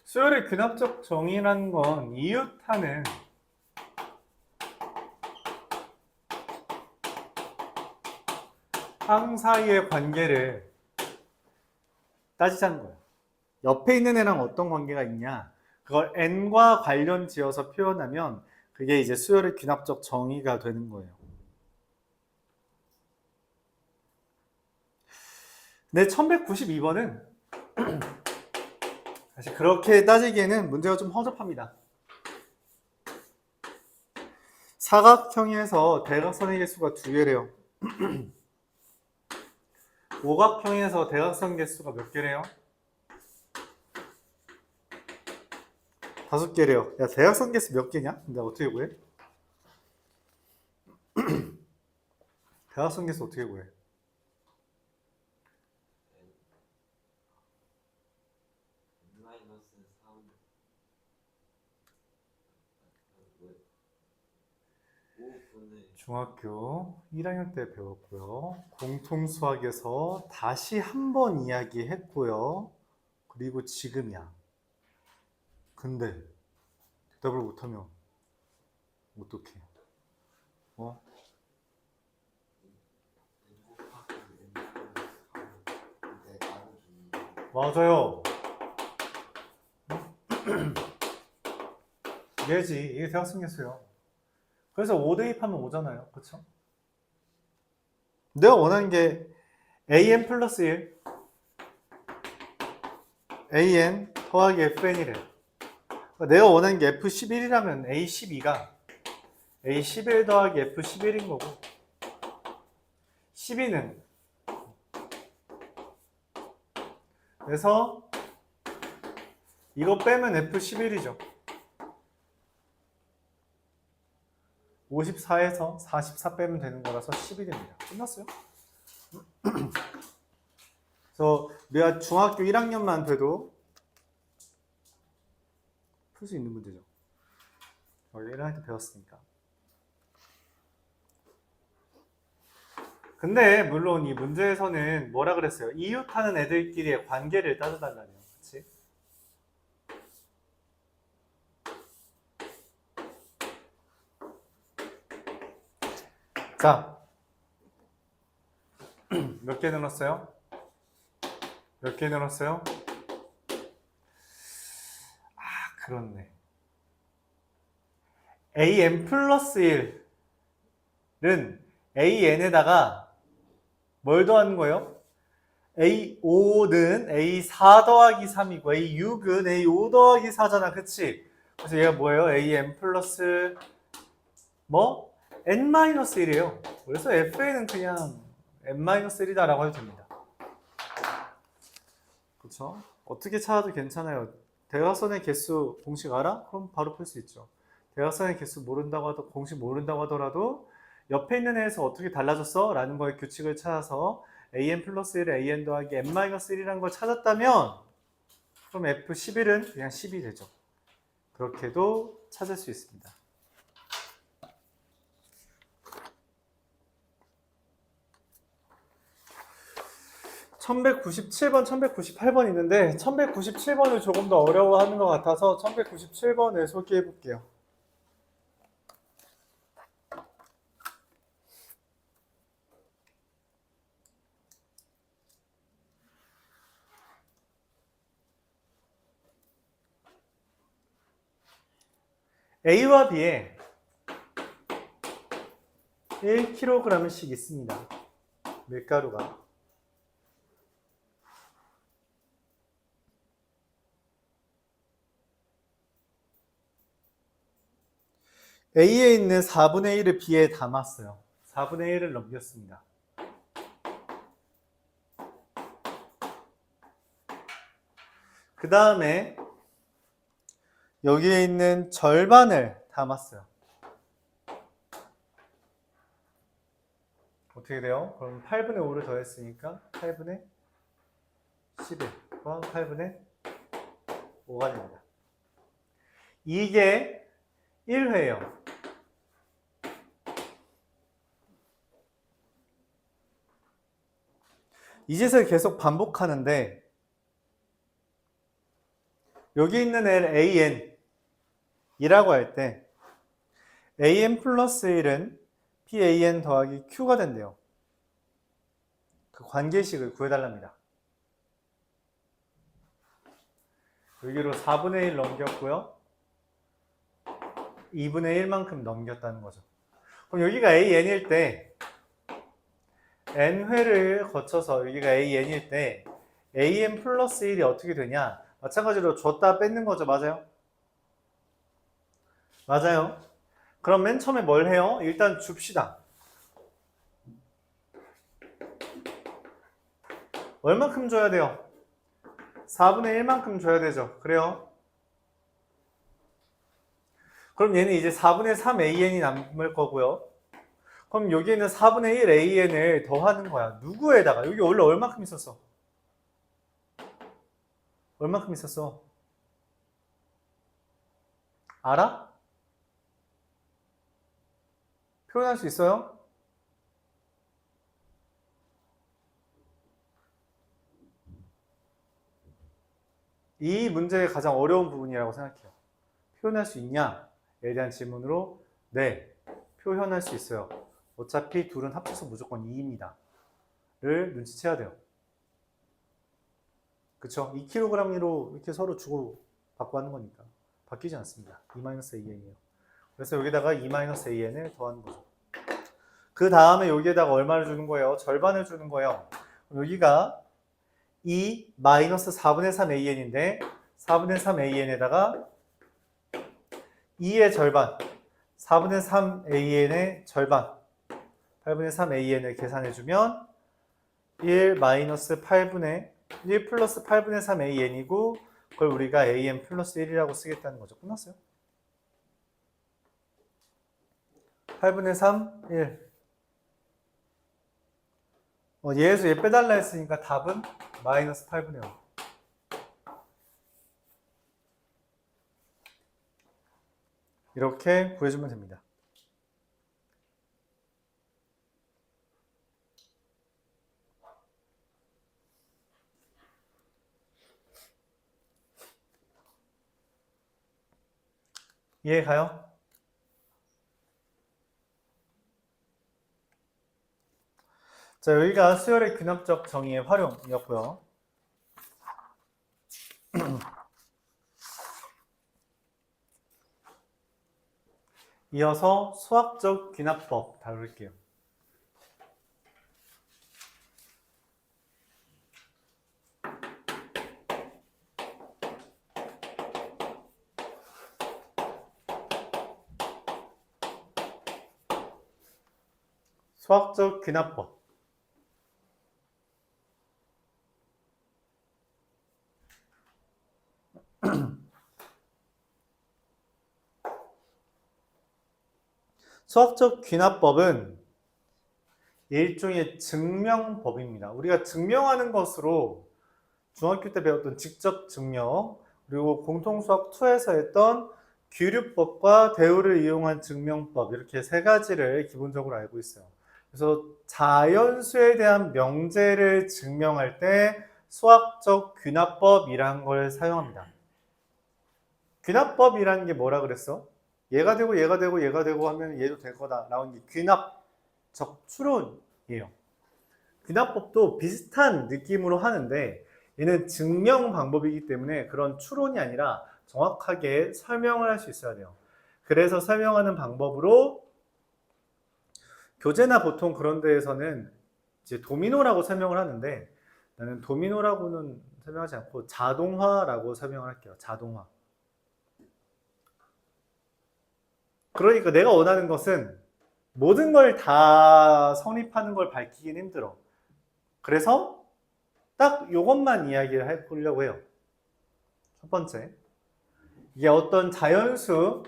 수열의 귀납적 정의라는 건 이웃하는 항 사이의 관계를 따지자는 거예요. 옆에 있는 애랑 어떤 관계가 있냐, 그걸 n과 관련 지어서 표현하면 그게 이제 수열의 귀납적 정의가 되는 거예요. 근데 1192번은 사실 그렇게 따지기에는 문제가 좀 허접합니다. 사각형에서 대각선의 개수가 2개래요. 오각형에서 대각선 개수가 몇 개래요? 5개래요. 야, 대각선 개수 몇 개냐? 근데 어떻게 구해? 대각선 개수 어떻게 구해? 중학교 1학년 때 배웠고요. 공통수학에서 다시 한번 이야기했고요. 그리고 지금이야. 근데 대답을 못하면 어떡해? 어? 맞아요. 얘지. 이게 대각선 개수예요. 그래서 5 대입하면 5잖아요. 그쵸? 내가 원하는 게 an 플러스 1, an 더하기 fn이래. 내가 원하는 게 f11이라면 a12가 a11 더하기 f11인 거고, 12는 그래서 이거 빼면 f11이죠. 54에서 44 빼면 되는 거라서 10이 됩니다. 끝났어요. 그래서 우리가 중학교 1학년만 돼도 풀 수 있는 문제죠. 원래 1학년 때 배웠으니까. 근데 물론 이 문제에서는 뭐라 그랬어요? 이웃하는 애들끼리의 관계를 따져달라네요. 그치? 자, 몇 개 늘었어요? 몇 개 늘었어요? 아, 그렇네. an 플러스 1은 an에다가 뭘 더하는 거예요? A5는 A4 더하기 3이고 A6은 A5 더하기 4잖아. 그치? 그래서 얘가 뭐예요? an 플러스 뭐? n-1이에요. 그래서 FA는 그냥 n-1이다 라고 해도 됩니다. 그쵸? 어떻게 찾아도 괜찮아요. 대각선의 개수 공식 알아? 그럼 바로 풀 수 있죠. 대각선의 개수 모른다고 하더라도, 공식 모른다고 하더라도 옆에 있는 애에서 어떻게 달라졌어? 라는 거의 규칙을 찾아서 an 플러스 1에 an 더하기 n-1이라는 걸 찾았다면 그럼 f11은 그냥 10이 되죠. 그렇게도 찾을 수 있습니다. (1197번) (1198번) 있는데 1197번을 조금 더 어려워하는 것 같아서 1197번을 소개해 볼게요. A와 B에 1kg씩 있습니다. 밀가루가. A에 있는 4분의 1을 B에 담았어요. 4분의 1을 넘겼습니다. 그 다음에 여기에 있는 절반을 담았어요. 어떻게 돼요? 그럼 8분의 5를 더했으니까 8분의 11과 8분의 5가 됩니다. 이게 1회예요. 이 짓을 계속 반복하는데 여기 있는 L, AN 이라고 할 때 AN 플러스 1은 PAN 더하기 Q가 된대요. 그 관계식을 구해달랍니다. 여기로 4분의 1 넘겼고요. 2분의 1만큼 넘겼다는 거죠. 그럼 여기가 AN일 때 N회를 거쳐서 여기가 AN일 때 AN 플러스 1이 어떻게 되냐? 마찬가지로 줬다 뺏는 거죠. 맞아요? 맞아요. 그럼 맨 처음에 뭘 해요? 일단 줍시다. 얼만큼 줘야 돼요? 4분의 1만큼 줘야 되죠. 그래요? 그럼 얘는 이제 4분의 3 AN이 남을 거고요. 그럼 여기에는 4분의 1 AN을 더하는 거야. 누구에다가? 여기 원래 얼만큼 있었어? 얼만큼 있었어? 알아? 표현할 수 있어요? 이 문제의 가장 어려운 부분이라고 생각해요. 표현할 수 있냐에 대한 질문으로 네, 표현할 수 있어요. 어차피 둘은 합쳐서 무조건 2입니다. 를 눈치채야 돼요. 그쵸? 2kg으로 이렇게 서로 주고 받고 하는 거니까 바뀌지 않습니다. 2-AN이에요. 그래서 여기다가 2-AN을 더하는 거죠. 그 다음에 여기에다가 얼마를 주는 거예요? 절반을 주는 거예요. 여기가 2-4분의 3AN인데 4분의 3AN에다가 2의 절반 4분의 3AN의 절반 8분의 3AN을 계산해주면 1 플러스 8분의 3AN이고 그걸 우리가 AN 플러스 1이라고 쓰겠다는 거죠. 끝났어요. 8분의 3, 1. 얘에서 얘 빼달라 했으니까 답은 마이너스 8분의 5. 이렇게 구해주면 됩니다. 이해 가요? 자, 여기가 수열의 귀납적 정의의 활용이었고요. 이어서 수학적 귀납법 다룰게요. 수학적 귀납법. 수학적 귀납법은 일종의 증명법입니다. 우리가 증명하는 것으로 중학교 때 배웠던 직접 증명, 그리고 공통수학 2에서 했던 규律법과 대우를 이용한 증명법, 이렇게 세 가지를 기본적으로 알고 있어요. 그래서 자연수에 대한 명제를 증명할 때 수학적 귀납법이라는 걸 사용합니다. 귀납법이라는 게 뭐라 그랬어? 얘가 되고 얘가 되고 얘가 되고 하면 얘도 될 거다 라는 게 귀납적 추론이에요. 귀납법도 비슷한 느낌으로 하는데 얘는 증명 방법이기 때문에 그런 추론이 아니라 정확하게 설명을 할 수 있어야 돼요. 그래서 설명하는 방법으로 교재나 보통 그런 데에서는 이제 도미노라고 설명을 하는데 나는 도미노라고는 설명하지 않고 자동화라고 설명을 할게요. 자동화. 그러니까 내가 원하는 것은 모든 걸 다 성립하는 걸 밝히긴 힘들어. 그래서 딱 이것만 이야기를 해보려고 해요. 첫 번째, 이게 어떤 자연수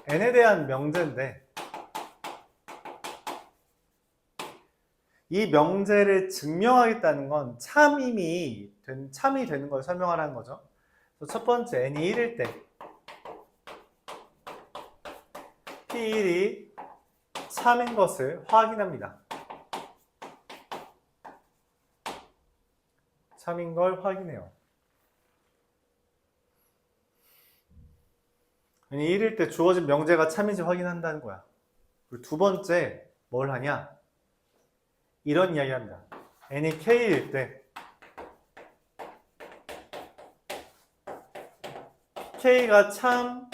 n에 대한 명제인데 이 명제를 증명하겠다는 건 참이 되는 걸 설명하라는 거죠. 첫 번째, n이 1일 때 p1이 참인 것을 확인합니다. 참인 걸 확인해요. 아니 1일 때 주어진 명제가 참인지 확인한다는 거야. 그리고 두 번째 뭘 하냐? 이런 이야기 합니다. n이 k일 때 k가 참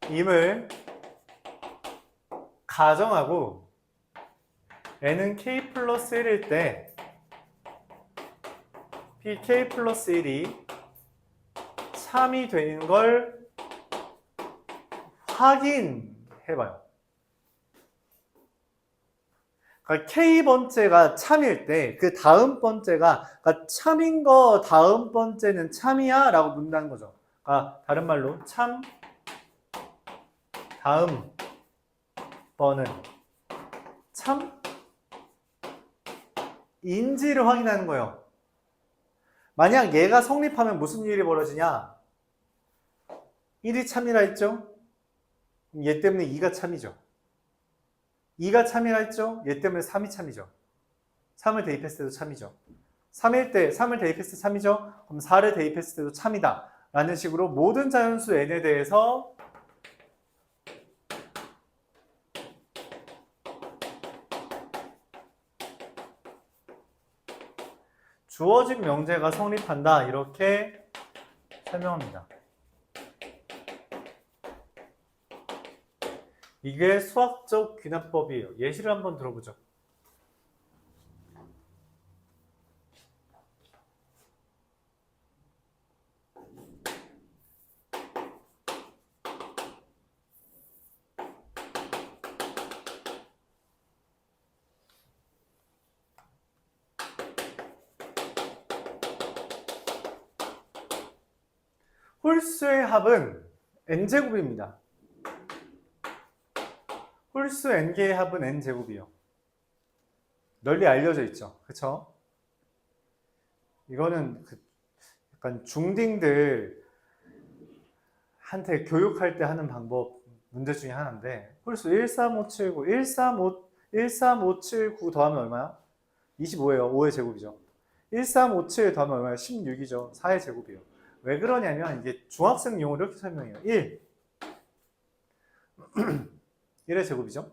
임을 가정하고 n은 k 플러스 1일 때 pk 플러스 1이 참이 되는 걸 확인해봐요. 그러니까 k번째가 참일 때 그 다음 번째가 그러니까 참인 거 다음 번째는 참이야? 라고 묻는다는 거죠. 그러니까 다른 말로 참 다음 번은 참 인지를 확인하는 거예요. 만약 얘가 성립하면 무슨 일이 벌어지냐? 1이 참이라 했죠? 얘 때문에 2가 참이죠. 2가 참이라 했죠? 얘 때문에 3이 참이죠. 3을 대입했을 때도 참이죠. 3일 때 3을 대입했을 때 참이죠? 그럼 4를 대입했을 때도 참이다. 라는 식으로 모든 자연수 n에 대해서 주어진 명제가 성립한다. 이렇게 설명합니다. 이게 수학적 귀납법이에요. 예시를 한번 들어보죠. 홀수의 합은 n제곱입니다. 홀수 n개의 합은 n제곱이요. 널리 알려져 있죠. 그쵸? 이거는 약간 중딩들 한테 교육할 때 하는 방법 문제 중에 하나인데 홀수 13579 13579 더하면 얼마야? 25예요. 5의 제곱이죠. 1357 더하면 얼마야? 16이죠. 4의 제곱이에요. 왜 그러냐면 이게 중학생용으로 이렇게 설명해요. 1 1의 제곱이죠.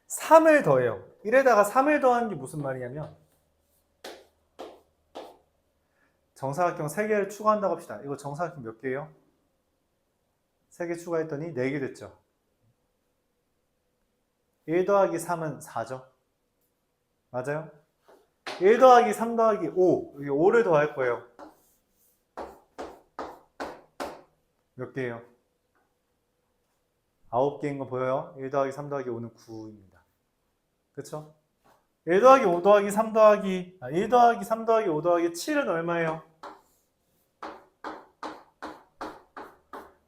3을 더해요. 1에다가 3을 더하는 게 무슨 말이냐면 정사각형 3개를 추가한다고 합시다. 이거 정사각형 몇 개예요? 3개 추가했더니 4개 됐죠. 1 더하기 3은 4죠. 맞아요? 1 더하기 3 더하기 5 여기 5를 더할 거예요. 몇 개예요? 9개인 거 보여요? 1 더하기 3 더하기 5는 9입니다. 그쵸? 1 더하기 5 더하기 3 더하기 1 더하기 3 더하기 5 더하기 7은 얼마예요?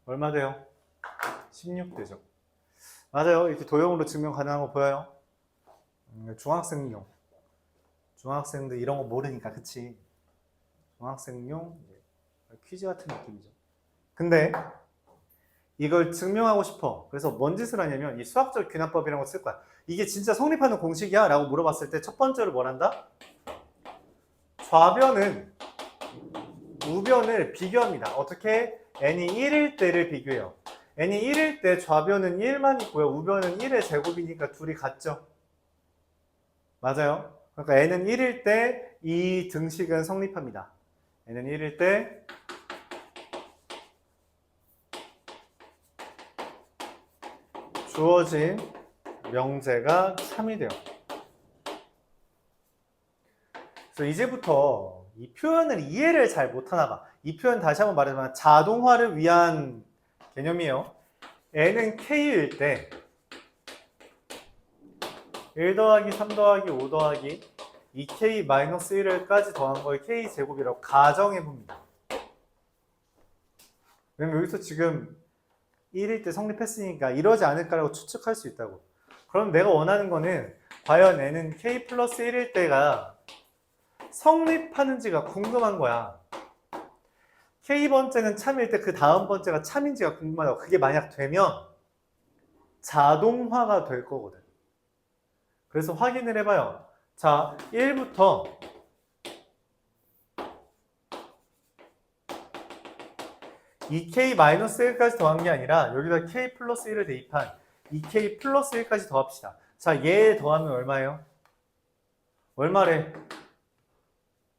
얼마 돼요? 16 되죠. 맞아요. 이렇게 도형으로 증명 가능한 거 보여요? 중학생용. 중학생들 이런 거 모르니까, 그치? 중학생용 퀴즈 같은 느낌이죠. 근데 이걸 증명하고 싶어. 그래서 뭔 짓을 하냐면 이 수학적 귀납법이라는 걸 쓸 거야. 이게 진짜 성립하는 공식이야? 라고 물어봤을 때 첫 번째로 뭘 한다? 좌변은 우변을 비교합니다. 어떻게? n이 1일 때를 비교해요. n이 1일 때 좌변은 1만 있고요. 우변은 1의 제곱이니까 둘이 같죠? 맞아요. 그러니까 n은 1일 때 이 등식은 성립합니다. n은 1일 때 주어진 명제가 참이 돼요. 그래서 이제부터 이 표현을 이해를 잘 못하나 봐. 이 표현 다시 한번 말하자면 자동화를 위한 개념이에요. n은 k일 때 1 더하기 3 더하기 5 더하기 2k-1을까지 더한 걸 k제곱이라고 가정해봅니다. 왜냐면 여기서 지금 1일 때 성립했으니까 이러지 않을까라고 추측할 수 있다고. 그럼 내가 원하는 거는 과연 n은 k 플러스 1일 때가 성립하는지가 궁금한 거야. k번째는 참일 때 그 다음 번째가 참인지가 궁금하다고. 그게 만약 되면 자동화가 될 거거든. 그래서 확인을 해봐요. 자, 1부터 2k-1까지 더한 게 아니라 여기다 k 플러스 1을 대입한 2k 플러스 1까지 더합시다. 자, 얘 더하면 얼마예요? 얼마래?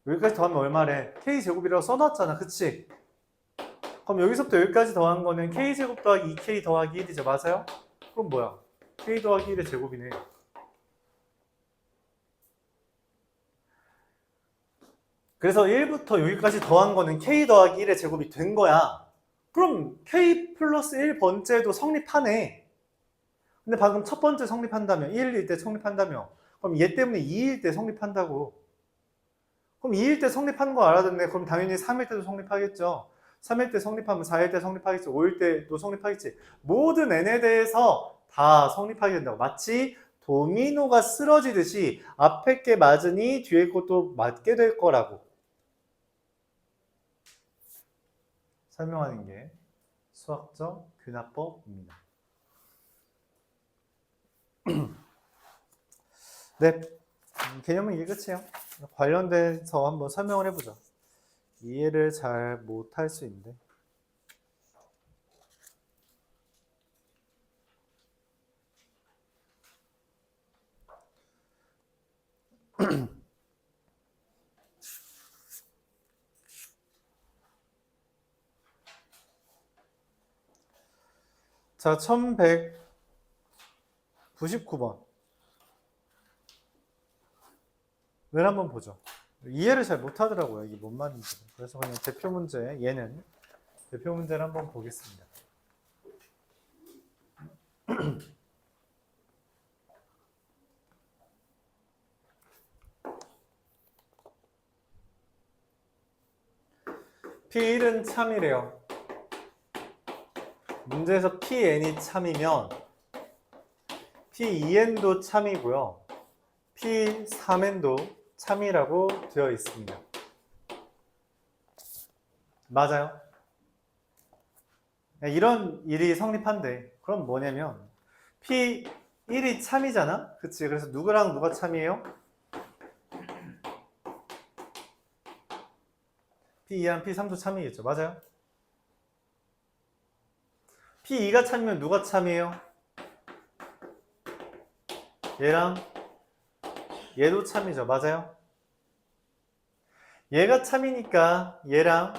여기까지 더하면 얼마래? k제곱이라고 써놨잖아. 그치? 그럼 여기서부터 여기까지 더한 거는 k제곱 더하기 2k 더하기 1이죠. 맞아요? 그럼 뭐야? k 더하기 1의 제곱이네. 그래서 1부터 여기까지 더한 거는 k 더하기 1의 제곱이 된 거야. 그럼 k 플러스 1번째도 성립하네. 근데 방금 첫 번째 성립한다며 1일 때 성립한다며 그럼 얘 때문에 2일 때 성립한다고. 그럼 2일 때 성립하는 거 알아듣네. 그럼 당연히 3일 때도 성립하겠죠. 3일 때 성립하면 4일 때 성립하겠지. 5일 때도 성립하겠지. 모든 n에 대해서 다 성립하게 된다고. 마치 도미노가 쓰러지듯이 앞에 게 맞으니 뒤에 것도 맞게 될 거라고 설명하는 게 수학적 균합법입니다. 네, 개념은 이게 끝이에요. 관련돼서 한번 설명을 해보죠. 이해를 잘 못할 수 있는데. 자, 1199번. 을 한번 보죠. 이해를 잘 못하더라고요. 이게 뭔 말인지. 그래서 그냥 대표 문제, 얘는 대표 문제를 한번 보겠습니다. P1은 참이래요. 문제에서 Pn이 참이면 P2n도 참이고요. P3n도 참이라고 되어 있습니다. 맞아요? 이런 일이 성립한대. 그럼 뭐냐면 P1이 참이잖아? 그치? 그래서 누구랑 누가 참이에요? P2랑 P3도 참이겠죠. 맞아요? P2가 참이면 누가 참이에요? 얘랑 얘도 참이죠. 맞아요? 얘가 참이니까 얘랑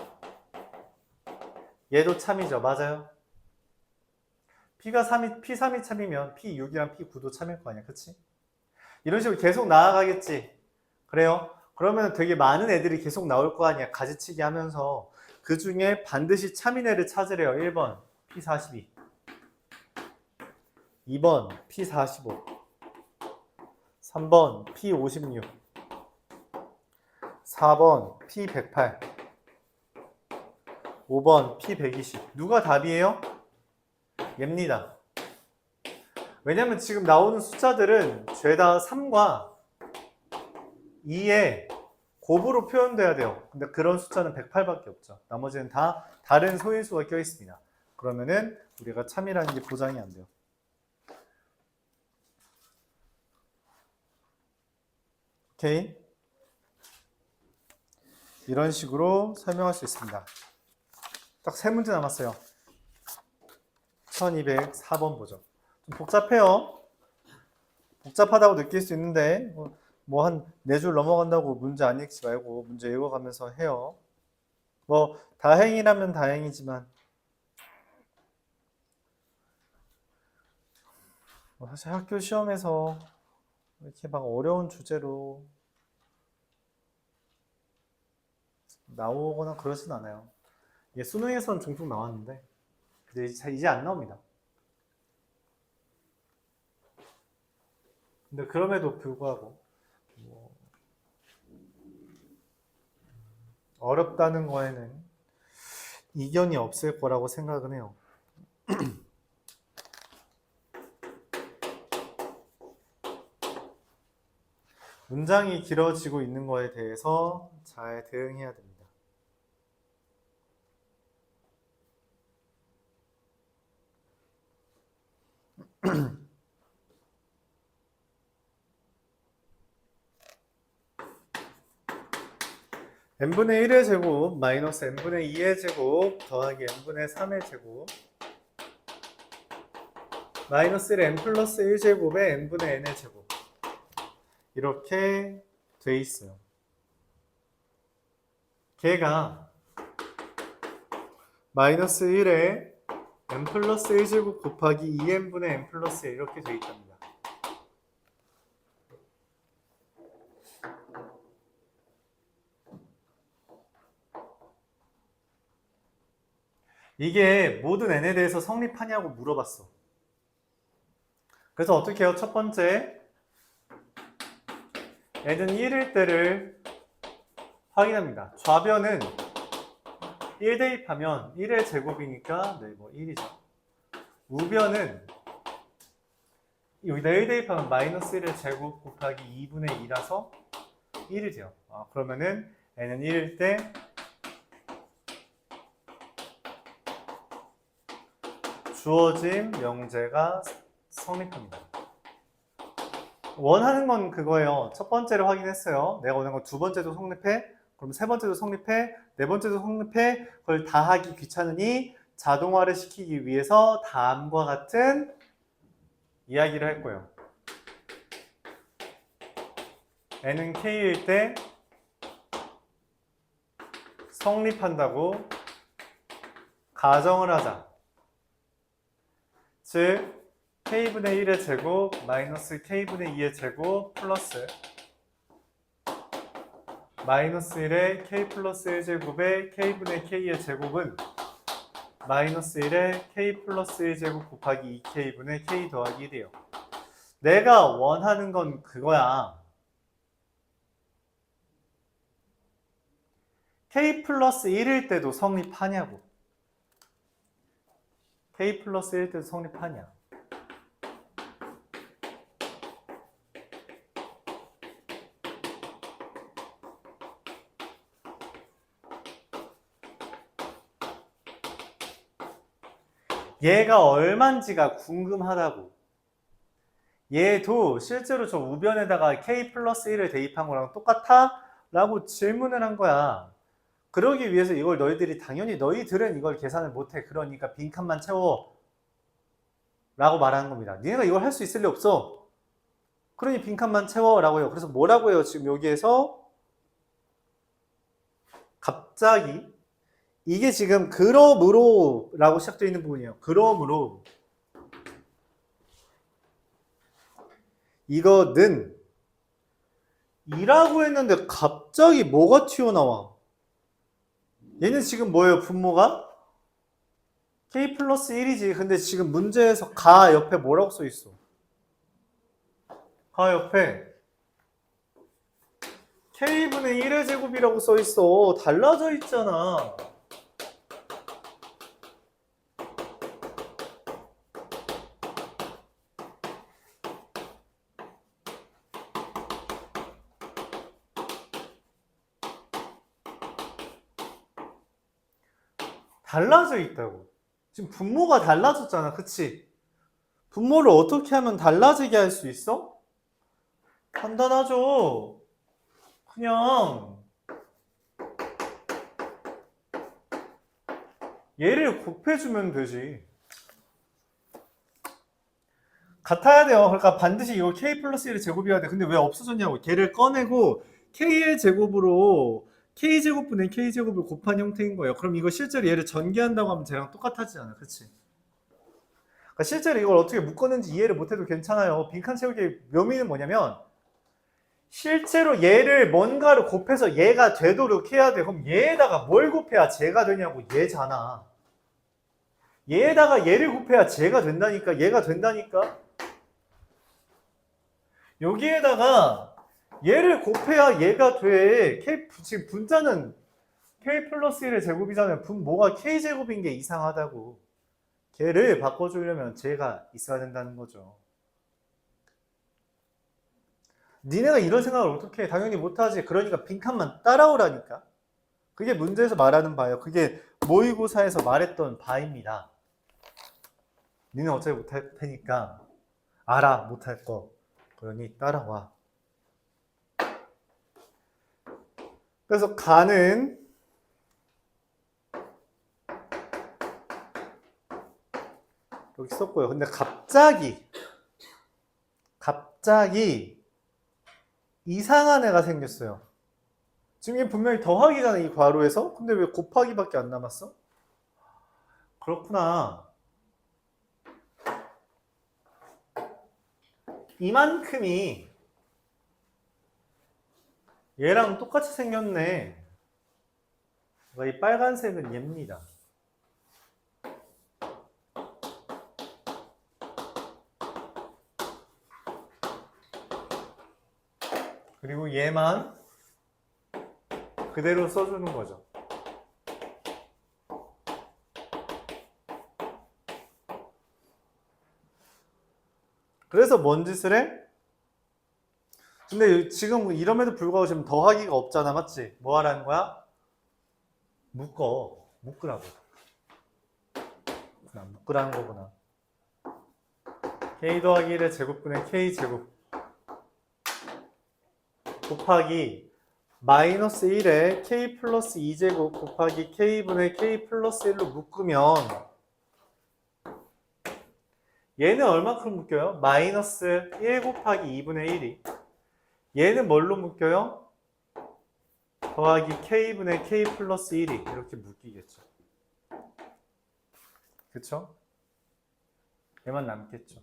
얘도 참이죠. 맞아요? P3이 참이면 P6이랑 P9도 참일 거 아니야. 그치? 이런 식으로 계속 나아가겠지. 그래요? 그러면 되게 많은 애들이 계속 나올 거 아니야. 가지치기 하면서. 그 중에 반드시 참인 애를 찾으래요. 1번 P42, 2번 P45, 3번 P56, 4번 P108, 5번 P120. 누가 답이에요? 얘입니다. 왜냐면 지금 나오는 숫자들은 죄다 3과 2에 곱으로 표현돼야 돼요. 근데 그런 숫자는 108밖에 없죠. 나머지는 다 다른 소인수가 껴 있습니다. 그러면은 우리가 참이라는 게 보장이 안 돼요. 오케이? 이런 식으로 설명할 수 있습니다. 딱 3문제 남았어요. 1204번 보죠. 좀 복잡해요. 복잡하다고 느낄 수 있는데 뭐 한 4줄 넘어간다고 문제 안 읽지 말고 문제 읽어가면서 해요. 뭐 다행이라면 다행이지만 사실 학교 시험에서 이렇게 막 어려운 주제로 나오거나 그러진 않아요. 이게 수능에서는 종종 나왔는데 근데 이제 안 나옵니다. 근데 그럼에도 불구하고 뭐 어렵다는 거에는 이견이 없을 거라고 생각은 해요. 문장이 길어지고 있는 거에 대해서 잘 대응해야 됩니다. n분의 1의 제곱 마이너스 n분의 2의 제곱 더하기 n분의 3의 제곱 마이너스 1의 n 플러스 1제곱에 n분의 n의 제곱 이렇게 돼 있어요. 걔가 마이너스 1에 n 플러스 1제곱 곱하기 2n분의 n 플러스 1 이렇게 돼 있답니다. 이게 모든 n에 대해서 성립하냐고 물어봤어. 그래서 어떻게 해요? 첫 번째, n은 1일 때를 확인합니다. 좌변은 1 대입하면 1의 제곱이니까 네, 뭐 1이죠. 우변은 여기다 1 대입하면 마이너스 1의 제곱 곱하기 2분의 2라서 1이 돼요. 그러면은 n은 1일 때 주어진 명제가 성립합니다. 원하는 건 그거예요. 첫 번째를 확인했어요. 내가 원하는 건 두 번째도 성립해? 그럼 세 번째도 성립해? 네 번째도 성립해? 그걸 다 하기 귀찮으니 자동화를 시키기 위해서 다음과 같은 이야기를 할 거예요. n은 k일 때 성립한다고 가정을 하자. 즉 k분의 1의 제곱 마이너스 k분의 2의 제곱 플러스 마이너스 1의 k 플러스 1제곱의 k분의 k의 제곱은 마이너스 1의 k 플러스 1제곱 곱하기 2k분의 k 더하기 1이에요. 내가 원하는 건 그거야. k 플러스 1일 때도 성립하냐고. k 플러스 1일 때도 성립하냐. 얘가 얼만지가 궁금하다고. 얘도 실제로 저 우변에다가 k 플러스 1을 대입한 거랑 똑같아? 라고 질문을 한 거야. 그러기 위해서 이걸 너희들은 이걸 계산을 못해. 그러니까 빈칸만 채워. 라고 말하는 겁니다. 니네가 이걸 할 수 있을 리 없어. 그러니 빈칸만 채워. 라고 해요. 그래서 뭐라고 해요? 지금 여기에서 갑자기 이게 지금 그러므로 라고 시작되어 있는 부분이에요. 그러므로 이거는 이라고 했는데 갑자기 뭐가 튀어나와? 얘는 지금 뭐예요? 분모가? k 플러스 1이지. 근데 지금 문제에서 가 옆에 뭐라고 써 있어? 가 옆에 k분의 1의 제곱이라고 써 있어. 달라져 있잖아. 달라져 있다고. 지금 분모가 달라졌잖아. 그치? 분모를 어떻게 하면 달라지게 할 수 있어? 간단하죠. 그냥 얘를 곱해주면 되지. 같아야 돼요. 그러니까 반드시 이거 k 플러스 1의 제곱이어야 돼. 근데 왜 없어졌냐고. 걔를 꺼내고 k의 제곱으로 k제곱분의 k제곱을 곱한 형태인 거예요. 그럼 이거 실제로 얘를 전개한다고 하면 쟤랑 똑같아지지 않아. 그치? 그러니까 실제로 이걸 어떻게 묶었는지 이해를 못해도 괜찮아요. 빈칸 채우기의 묘미는 뭐냐면 실제로 얘를 뭔가를 곱해서 얘가 되도록 해야 돼. 그럼 얘에다가 뭘 곱해야 쟤가 되냐고. 얘잖아. 얘에다가 얘를 곱해야 쟤가 된다니까. 얘가 된다니까. 여기에다가 얘를 곱해야 얘가 돼. 지금 분자는 k 플러스 1의 제곱이잖아요. 분모가 k제곱인 게 이상하다고. 걔를 바꿔주려면 쟤가 있어야 된다는 거죠. 니네가 이런 생각을 어떻게 해? 당연히 못하지. 그러니까 빈칸만 따라오라니까. 그게 문제에서 말하는 바예요. 그게 모의고사에서 말했던 바입니다. 니네 어차피 못할 테니까 알아. 못할 거. 그러니 따라와. 그래서 가는 여기 썼고요. 근데 갑자기 이상한 애가 생겼어요. 지금 이게 분명히 더하기잖아, 이 괄호에서. 근데 왜 곱하기밖에 안 남았어? 그렇구나. 이만큼이 얘랑 똑같이 생겼네. 이 빨간색은 얘입니다. 그리고 얘만 그대로 써주는 거죠. 그래서 뭔 짓을 해? 근데 지금 이럼에도 불구하고 지금 더하기가 없잖아, 맞지? 뭐 하라는 거야? 묶으라고. 묶으라는 거구나. k 더하기 1의 제곱분의 k 제곱 곱하기 마이너스 1에 k 플러스 2제곱 곱하기 k분의 k 플러스 1로 묶으면 얘는 얼마큼 묶여요? 마이너스 1 곱하기 2분의 1이 얘는 뭘로 묶여요? 더하기 k분의 k 플러스 1이 이렇게 묶이겠죠. 그쵸? 얘만 남겠죠.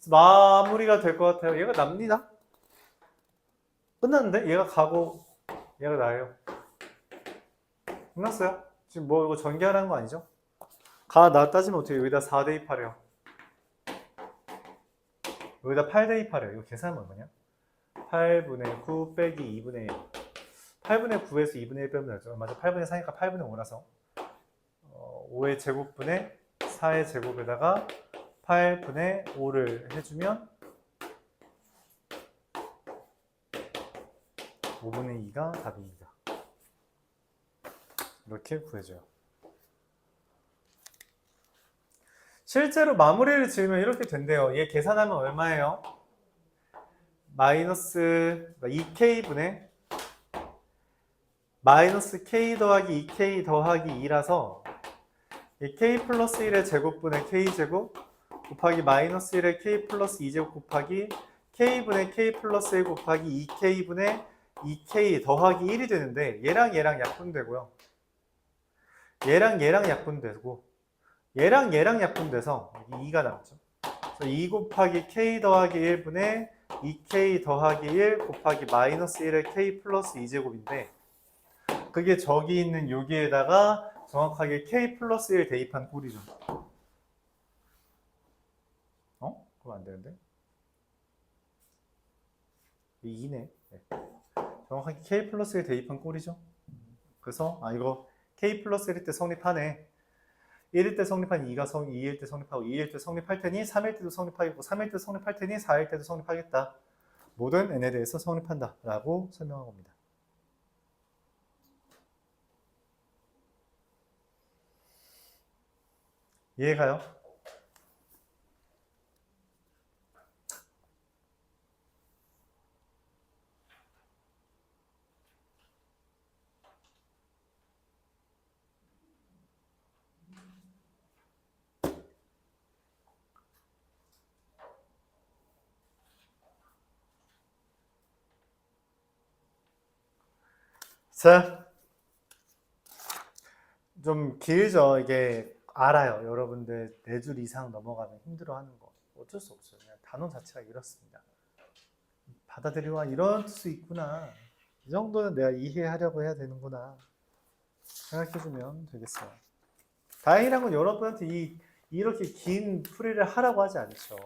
마무리가 될 것 같아요. 얘가 납니다. 끝났는데? 얘가 가고 얘가 나요. 끝났어요. 지금 뭐 이거 전개하라는 거 아니죠? 나 따지면 어떻게 여기다 4 대입하래요. 여기다 8 대입하래요. 이거 계산하면 얼마냐? 8분의 9 빼기 2분의 1. 8분의 9에서 2분의 1 빼면 되죠. 맞아. 8분의 4니까 8분의 5라서 5의 제곱분의 4의 제곱에다가 8분의 5를 해주면 5분의 2가 답입니다. 이렇게 구해줘요. 실제로 마무리를 지으면 이렇게 된대요. 얘 계산하면 얼마예요? 마이너스 2k분의 마이너스 k 더하기 2k 더하기 2라서 k 플러스 1의 제곱분의 k제곱 곱하기 마이너스 1의 k 플러스 2제곱 곱하기 k분의 k 플러스 1 곱하기 2k분의 2k 더하기 1이 되는데 얘랑 약분되고요. 얘랑 약분되고 얘랑 약분돼서 2가 남죠. 그래서 2 곱하기 k 더하기 1분의 2k 더하기 1 곱하기 마이너스 1의 k 플러스 2제곱인데 그게 저기 있는 여기에다가 정확하게 k 플러스 1 대입한 꼴이죠. 그럼 안 되는데? 2네. 네. 정확하게 k 플러스 1 대입한 꼴이죠. 그래서 이거 k 플러스 1일 때 성립하네. 1일 때 성립한 2가 2일 때 성립하고 2일 때 성립할 테니 3일 때도 성립하겠고 3일 때 성립할 테니 4일 때도 성립하겠다. 모든 n에 대해서 성립한다 라고 설명한 겁니다. 이해가요? 자, 좀 길죠. 이게 알아요. 여러분들 4줄 이상 넘어가면 힘들어하는 거. 어쩔 수 없어요. 그냥 단어 자체가 이렇습니다. 받아들이와 이런 뜻이 있구나. 이 정도는 내가 이해하려고 해야 되는구나. 생각해주면 되겠어요. 다행이란 건 여러분한테 이렇게 긴 풀이를 하라고 하지 않죠.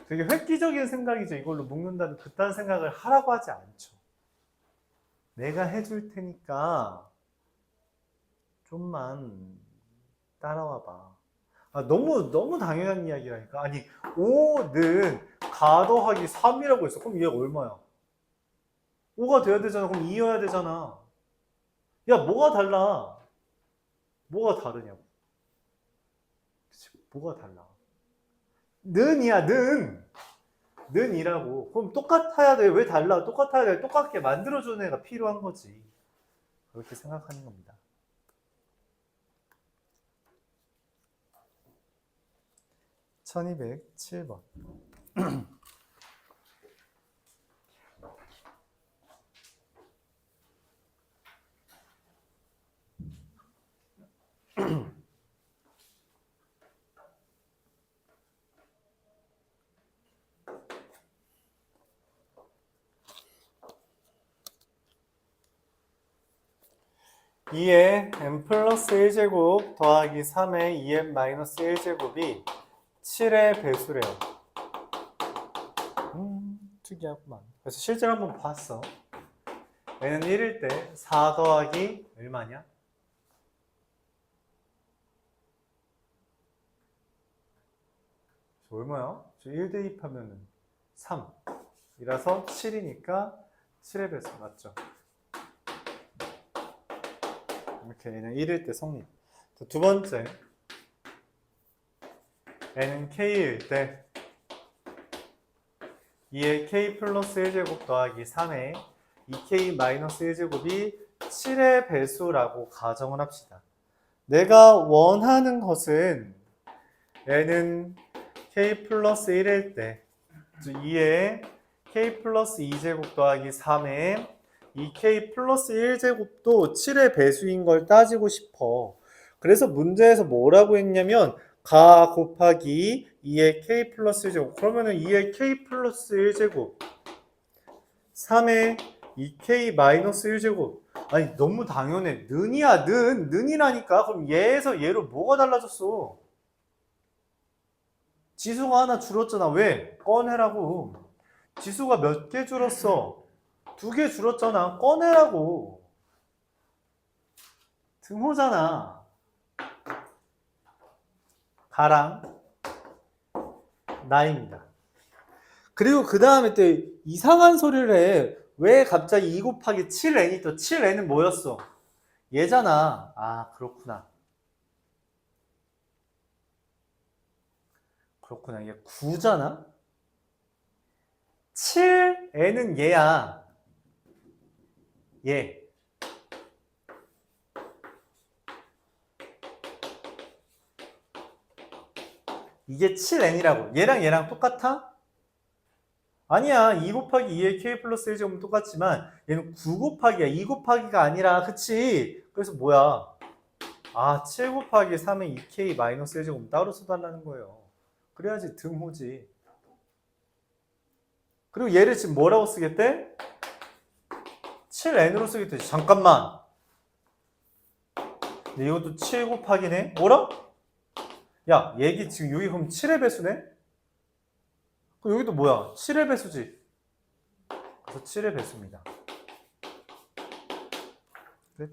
되게 획기적인 생각이죠. 이걸로 묶는다는 그딴 생각을 하라고 하지 않죠. 내가 해줄 테니까 좀만 따라와 봐. 너무 당연한 이야기라니까. 아니 5는 가 더하기 3이라고 했어. 그럼 얘가 얼마야? 5가 돼야 되잖아. 그럼 2여야 되잖아. 야, 뭐가 달라? 뭐가 다르냐고. 뭐가 달라? 는이야, 는. 는 2라고. 그럼 똑같아야 돼. 왜 달라? 똑같아야 돼. 똑같게 만들어주는 애가 필요한 거지. 그렇게 생각하는 겁니다. 1207번. (2의 n 플러스 1제곱) 더하기 (3의 2n 마이너스 1제곱이) 7의 배수래요. 특이하구만. 그래서 실제로 한번 봤어. n은 1일 때 4 더하기 얼마냐? 얼마야? 1 대입하면은 3 이라서 7이니까 7의 배수 맞죠? 이렇게 n은 1일 때 성립. 두 번째, n은 k일 때 2의 k 플러스 1제곱 더하기 3의 2k 마이너스 1제곱이 7의 배수라고 가정을 합시다. 내가 원하는 것은 n은 k 플러스 1일 때 2의 k 플러스 2제곱 더하기 3의 2k 플러스 1제곱도 7의 배수인 걸 따지고 싶어. 그래서 문제에서 뭐라고 했냐면 가 곱하기 2의 k 플러스 1제곱. 그러면은 2의 k 플러스 1제곱 3의 2k 마이너스 1제곱. 아니 너무 당연해. 는이야 는이라니까. 그럼 얘에서 얘로 뭐가 달라졌어? 지수가 하나 줄었잖아. 왜? 꺼내라고. 지수가 몇 개 줄었어? 2개 줄었잖아. 꺼내라고. 등호잖아. 가랑 나입니다. 그리고 그 다음에 또 이상한 소리를 해. 왜 갑자기 2 곱하기 7n이 또 7n은 뭐였어? 얘잖아. 아 그렇구나. 그렇구나. 얘 9잖아? 7n은 얘야. 얘. 이게 7n이라고. 얘랑 똑같아? 아니야. 2 곱하기 2의 k 플러스 1제곱은 똑같지만 얘는 9 곱하기야. 2 곱하기가 아니라. 그치? 그래서 뭐야? 아, 7 곱하기 3의 2k 마이너스 1제곱 따로 써달라는 거예요. 그래야지 등호지. 그리고 얘를 지금 뭐라고 쓰겠대? 7n으로 쓰겠대. 잠깐만. 근데 이것도 7 곱하기네? 뭐라? 야, 얘기 지금 여기 그럼 7의 배수네? 그럼 여기도 뭐야? 7의 배수지. 그래서 7의 배수입니다. 그래?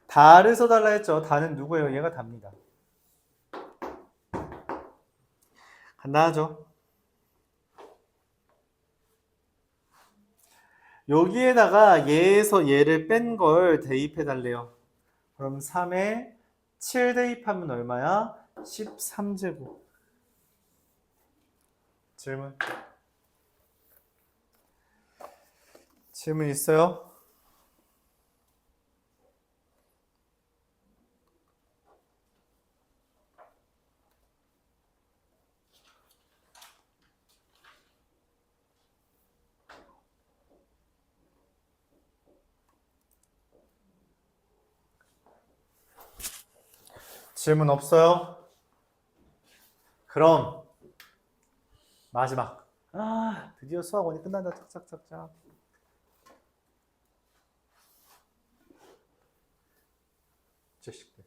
다를 써달라 했죠. 다는 누구예요? 얘가 답니다. 간단하죠? 여기에다가 얘에서 얘를 뺀 걸 대입해 달래요. 그럼 3에 7 대입하면 얼마야? 13제곱. 질문? 질문 있어요? 질문 없어요? 그럼 마지막. 아, 드디어 수학원이 끝난다. 짝짝짝짝. 자식들.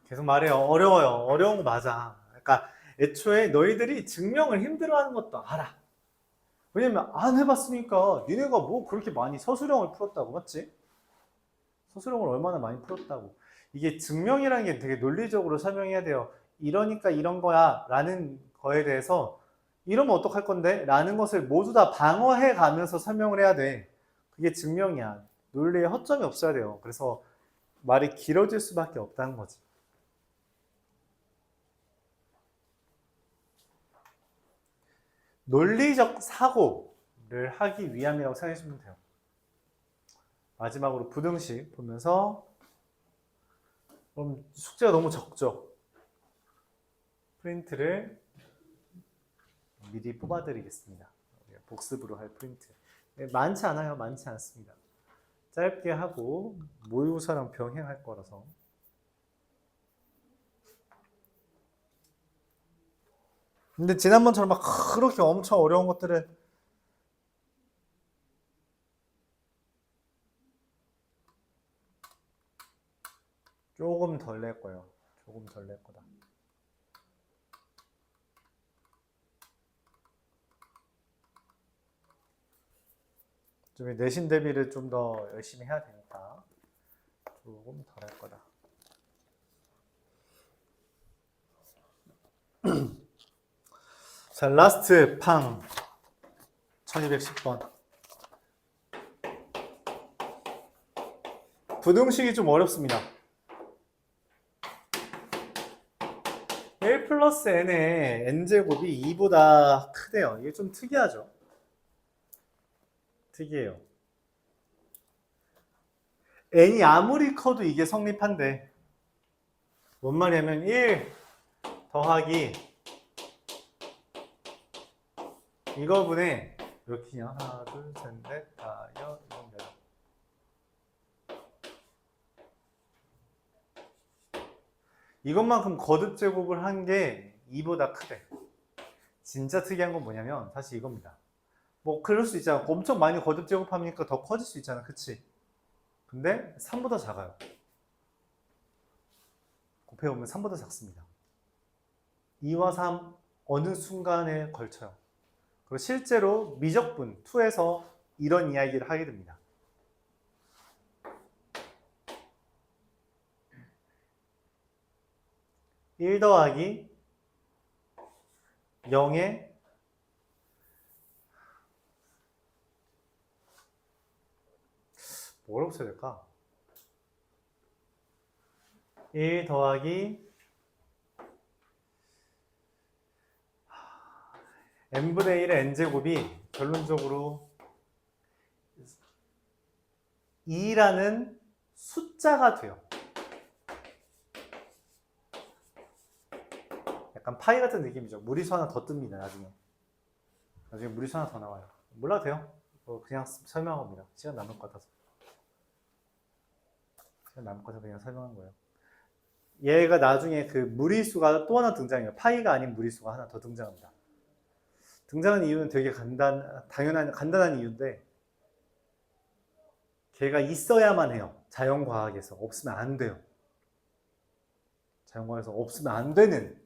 계속 말해요. 어려워요. 어려운 거 맞아. 그러니까 애초에 너희들이 증명을 힘들어하는 것도 알아. 왜냐면 안 해봤으니까. 니네가 뭐 그렇게 많이 서술형을 풀었다고, 맞지? 서술형을 얼마나 많이 풀었다고. 이게 증명이라는 게 되게 논리적으로 설명해야 돼요. 이러니까 이런 거야 라는 거에 대해서 이러면 어떡할 건데? 라는 것을 모두 다 방어해 가면서 설명을 해야 돼. 이게 증명이야. 논리에 허점이 없어야 돼요. 그래서 말이 길어질 수밖에 없다는 거지. 논리적 사고를 하기 위함이라고 생각하시면 돼요. 마지막으로 부등식 보면서, 그럼 숙제가 너무 적죠? 프린트를 미리 뽑아드리겠습니다. 복습으로 할 프린트. 많지 않아요. 많지 않습니다. 짧게 하고 모의고사랑 병행할 거라서. 근데 지난번처럼 막 그렇게 엄청 어려운 것들은 조금 덜 낼 거예요. 조금 덜 낼 거다. 좀 내신 대비를 좀 더 열심히 해야 되니까 조금 덜 할 거다. 자, 라스트 팡 1210번. 부등식이 좀 어렵습니다. 1 플러스 n의 n제곱이 2보다 크대요. 이게 좀 특이하죠? 특이해요. n이 아무리 커도 이게 성립한대. 뭔 말이냐면 1 더하기 이거분에 몇 키냐? 하나, 둘, 셋, 넷, 다, 여, 일곱, 여덟. 이것만큼 거듭 제곱을 한 게 2보다 크대. 진짜 특이한 건 뭐냐면 사실 이겁니다. 뭐 그럴 수 있잖아. 엄청 많이 거듭 제곱하니까 더 커질 수 있잖아. 그치? 근데 3보다 작아요. 곱해보면 3보다 작습니다. 2와 3 어느 순간에 걸쳐요. 그리고 실제로 미적분 2에서 이런 이야기를 하게 됩니다. 1 더하기 0에 뭐라고 써야 될까? 1 더하기 n분의 1의 n제곱이 결론적으로 2라는 숫자가 돼요. 약간 파이 같은 느낌이죠. 무리수 하나 더 뜹니다. 나중에 무리수 하나 더 나와요. 몰라도 돼요. 그냥 설명한 겁니다. 시간 남을 것 같아서. 시간 남을 것 같아서 그냥 설명한 거예요. 얘가 나중에 그 무리수가 또 하나 등장해요. 파이가 아닌 무리수가 하나 더 등장합니다. 등장하는 이유는 되게 간단한 이유인데, 걔가 있어야만 해요. 자연과학에서. 없으면 안 돼요. 자연과학에서 없으면 안 되는.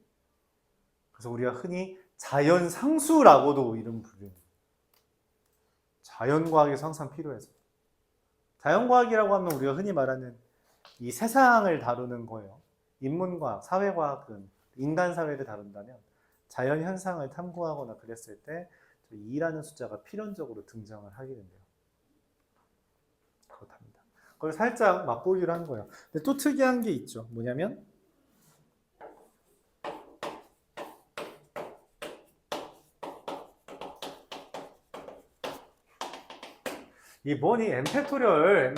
그래서 우리가 흔히 자연상수라고도 이름 부릅니다. 자연과학에서 항상 필요해서. 자연과학이라고 하면 우리가 흔히 말하는 이 세상을 다루는 거예요. 인문과학, 사회과학은 인간 사회를 다룬다면 자연현상을 탐구하거나 그랬을 때 2라는 숫자가 필연적으로 등장을 하게 된대요. 그렇답니다. 그걸 살짝 맛보기로 하는 거예요. 근데 또 특이한 게 있죠. 뭐냐면 이 뭐니? n팩토리얼.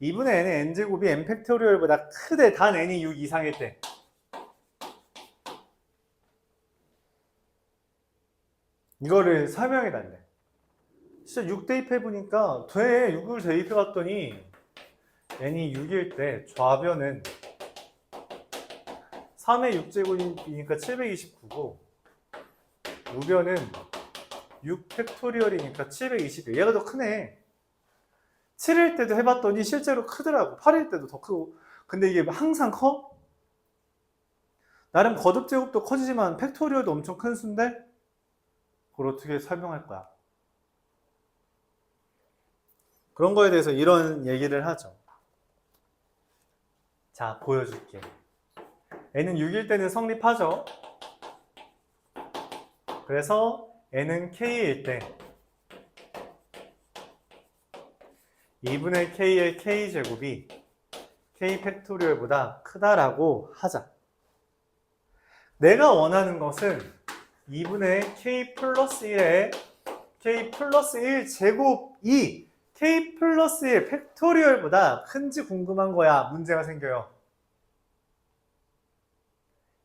2분의 n의 n제곱이 n팩토리얼보다 크대. 단 n이 6 이상일 때. 이거를 설명해 달래. 진짜 6 대입해보니까 돼. 6을 대입해봤더니 n이 6일 때 좌변은 3의 6제곱이니까 729고 우변은 6 팩토리얼이니까 720이에요. 얘가 더 크네. 7일 때도 해봤더니 실제로 크더라고. 8일 때도 더 크고. 근데 이게 항상 커? 나름 거듭 제곱도 커지지만 팩토리얼도 엄청 큰 수인데 그걸 어떻게 설명할 거야? 그런 거에 대해서 이런 얘기를 하죠. 자, 보여줄게. n은 6일 때는 성립하죠. 그래서 n은 k일 때 2분의 k의 k제곱이 k 팩토리얼보다 크다라고 하자. 내가 원하는 것은 2분의 k 플러스 1의 k 플러스 1 제곱이 k 플러스 1 팩토리얼보다 큰지 궁금한 거야. 문제가 생겨요.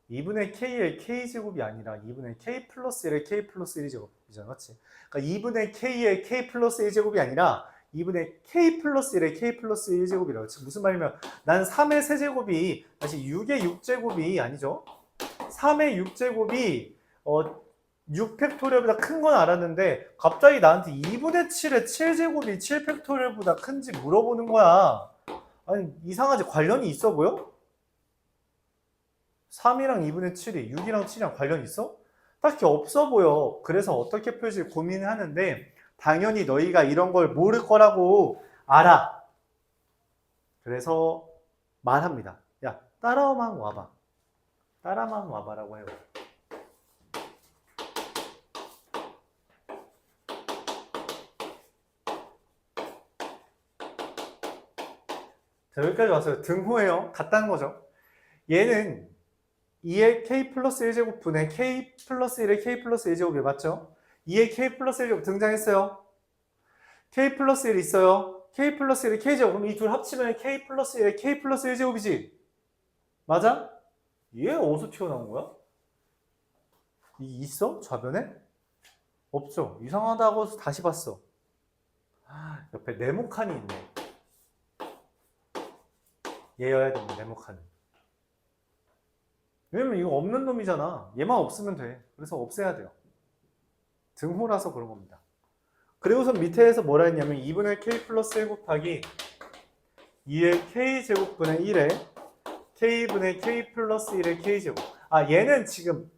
2분의 k의 k제곱이 아니라 2분의 k 플러스 1의 k 플러스 1제곱이잖아. 맞지? 그러니까 2분의 k의 k 플러스 1제곱이 아니라 2분의 k 플러스 1의 k 플러스 1제곱이라고. 무슨 말이면 난 3의 세제곱이 다시 6의 6제곱이 아니죠. 3의 6제곱이 6팩토리얼보다 큰 건 알았는데 갑자기 나한테 2분의 7의 7제곱이 7팩토리얼보다 큰지 물어보는 거야. 아니 이상하지? 관련이 있어 보여? 3이랑 2분의 7이 6이랑 7이랑 관련 있어? 딱히 없어 보여. 그래서 어떻게 풀지 고민을 하는데 당연히 너희가 이런 걸 모를 거라고 알아. 그래서 말합니다. 야, 따라만 와봐. 따라만 와봐라고 해요. 자, 여기까지 왔어요. 등호예요. 같다는 거죠. 얘는 2의 k 플러스 1제곱분의 k 플러스 1의 k 플러스 1제곱이 맞죠? 2의 k 플러스 1제곱 등장했어요. k 플러스 1 있어요. k 플러스 1의 k제곱. 그럼 이 둘 합치면 k 플러스 1의 k 플러스 1제곱이지? 맞아? 얘 어디서 튀어나온 거야? 있어? 좌변에? 없죠. 이상하다고 다시 봤어. 옆에 네모칸이 있네. 얘여야 됩니다. 네모칸은. 왜냐면 이거 없는 놈이잖아. 얘만 없으면 돼. 그래서 없애야 돼요. 등호라서 그런 겁니다. 그리고선 밑에서 뭐라 했냐면 2분의 k 플러스 1 곱하기 2의 k제곱분의 1에 k분의 k 플러스 1의 k제곱. 아 얘는 지금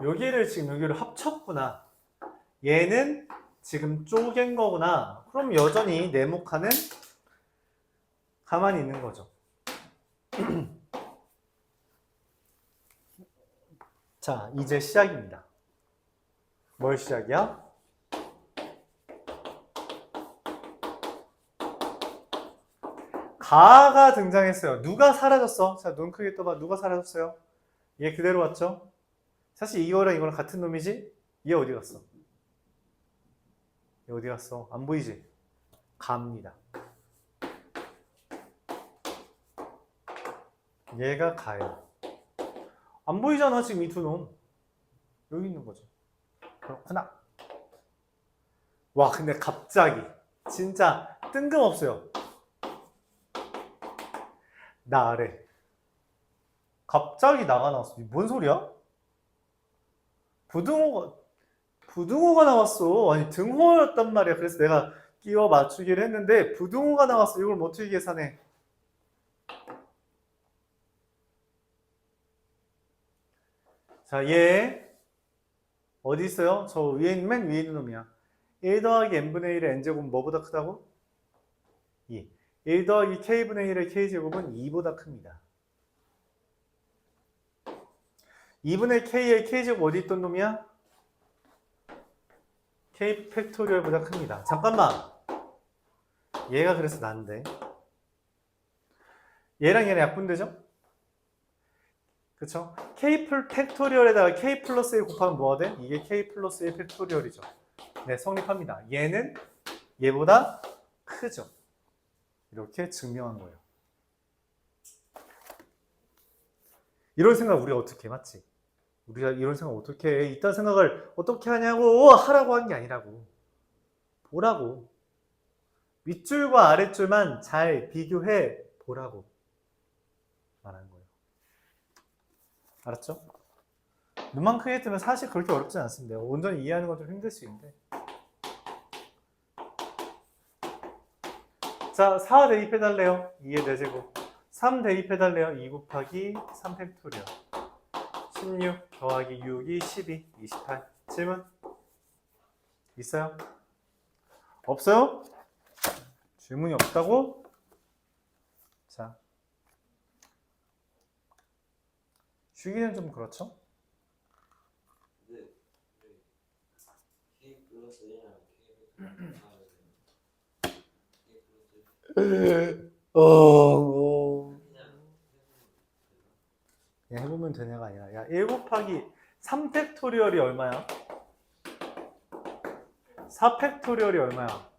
여기를 합쳤구나. 얘는 지금 쪼갠 거구나. 그럼 여전히 네모칸은 가만히 있는 거죠. 자, 이제 시작입니다. 뭘 시작이야? 가가 등장했어요. 누가 사라졌어? 자, 눈 크게 떠봐. 누가 사라졌어요? 얘 그대로 왔죠? 사실 이거랑 이거랑 같은 놈이지? 얘 어디 갔어? 얘 어디 갔어? 안 보이지? 가입니다. 얘가 가요. 안 보이잖아, 지금 이 두 놈. 여기 있는 거죠. 그렇구나. 와, 근데 갑자기 진짜 뜬금없어요. 나래. 갑자기 나가 나왔어. 뭔 소리야? 부등호가 나왔어. 아니, 등호였단 말이야. 그래서 내가 끼워 맞추기를 했는데 부등호가 나왔어. 이걸 뭐 어떻게 계산해? 자, 얘 어디 있어요? 저 맨 위에 있는 놈이야. 1 더하기 n분의 1의 n제곱은 뭐보다 크다고? 2. 1 더하기 k분의 1의 k제곱은 2보다 큽니다. 2분의 k의 k제곱 어디 있던 놈이야? k 팩토리얼보다 큽니다. 잠깐만. 얘가 그래서 난데. 얘랑 얘랑 약분되죠? 그쵸? k 팩토리얼에다가 k 플러스 1 곱하면 뭐가 돼? 이게 k 플러스 1 팩토리얼이죠. 네, 성립합니다. 얘는 얘보다 크죠. 이렇게 증명한 거예요. 이런 생각 우리가 어떻게 해? 맞지? 우리가 이런 생각 어떻게 해? 이딴 생각을 어떻게 하냐고 하라고 한 게 아니라고. 보라고. 윗줄과 아랫줄만 잘 비교해 보라고 말하는 거예요. 알았죠? 눈만 크게 뜨면 사실 그렇게 어렵지 않습니다. 온전히 이해하는 건 좀 힘들 수 있는데. 자, 4 대입해달래요. 2의 4제곱. 3 대입해달래요. 2 곱하기 3 팩토리얼. 16 더하기 6이 12, 28. 질문? 있어요? 없어요? 질문이 없다고? 자. 쉬기는 좀 그렇죠? 네. K 플러스 1이랑 K 팩토리얼 그냥 해보면 되냐가 아니라 야, 1 곱하기 3팩토리얼이 얼마야? 4팩토리얼이 얼마야?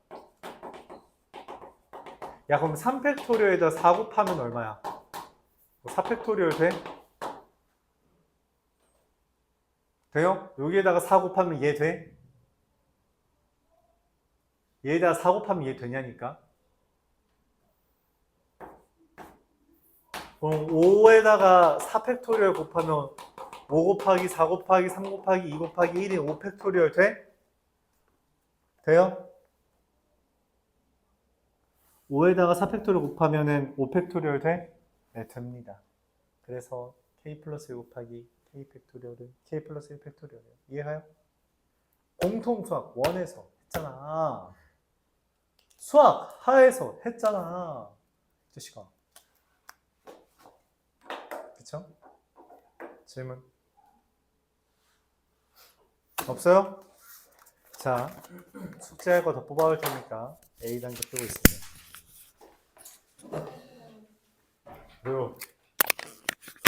야, 그럼 3팩토리얼에다 4 곱하면 얼마야? 4팩토리얼 돼? 돼요? 여기에다가 4 곱하면 얘 돼? 얘에다가 4 곱하면 얘 되냐니까? 그럼 5에다가 4팩토리얼 곱하면 5 곱하기 4 곱하기 3 곱하기 2 곱하기 1이 5팩토리얼 돼? 돼요? 5에다가 4팩토리얼 곱하면은 5팩토리얼 돼? 네, 됩니다. 그래서 k 플러스 1 곱하기 k 팩토리얼은 k 플러스 1 팩토리얼이에요. 이해해요? 공통수학 원에서 했잖아. 수학 하에서 했잖아. 이 자식아. 그쵸? 질문? 없어요? 자, 숙제할 거 더 뽑아올 테니까 A 단계 뜨고 있어요. 왜요?